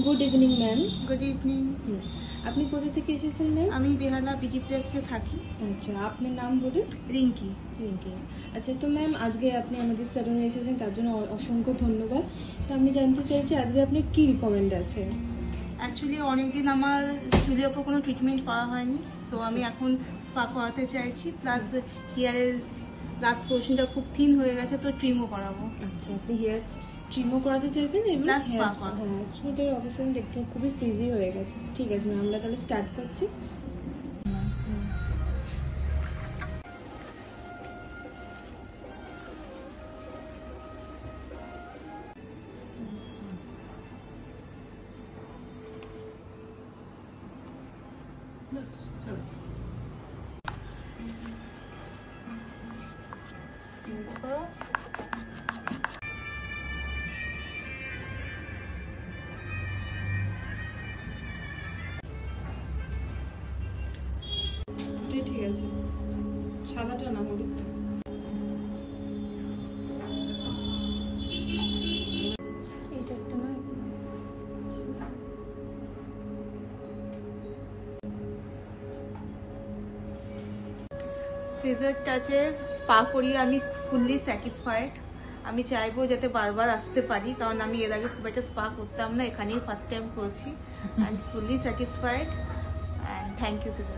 Good evening ma'am. Good evening. আপনি কোথা থেকে এসেছেন ম্যাম? আমি বেহালা বিজি প্রেসে থাকি। আচ্ছা, আপনার নাম বলুন। রিঙ্কি। রিঙ্কি। আচ্ছা, তো ম্যাম আজকে আপনি আমাদের স্যালুনে এসেছেন, তার জন্য অসংখ্য ধন্যবাদ। তো আমি জানতে চাইছি আজকে আপনার কি রিকমেন্ড আছে? অ্যাকচুয়ালি অনেকদিন আমার চুলের ওপর কোনো ট্রিটমেন্ট করা হয়নি, সো আমি এখন স্পা করাতে চাইছি, প্লাস হেয়ারের লাস্ট পোর্শনটা খুব থিন হয়ে গেছে, তো ট্রিমও করাবো। আচ্ছা, আপনি হেয়ার ট্রিমও করাতে চাইছেন এবং Plus হেয়ার spa করা। হ্যাঁ, চুলের অবস্থা দেখতে খুবই ফ্রিজি হয়ে গেছে। ঠিক আছে ম্যাম, আমরা তাহলে স্টার্ট করছি। ইউজ করো। ঠিক আছে, সাদাটা না হলুদটা। এইটা একটা না, সিজার টাচে স্পা করিয়ে আমি ফুললি স্যাটিসফাইড। আমি চাইবো যাতে বারবার আসতে পারি, কারণ আমি এর আগে খুব একটা স্পা করতাম না, এখানেই ফার্স্ট টাইম করছি। And fully satisfied, and thank you caesar.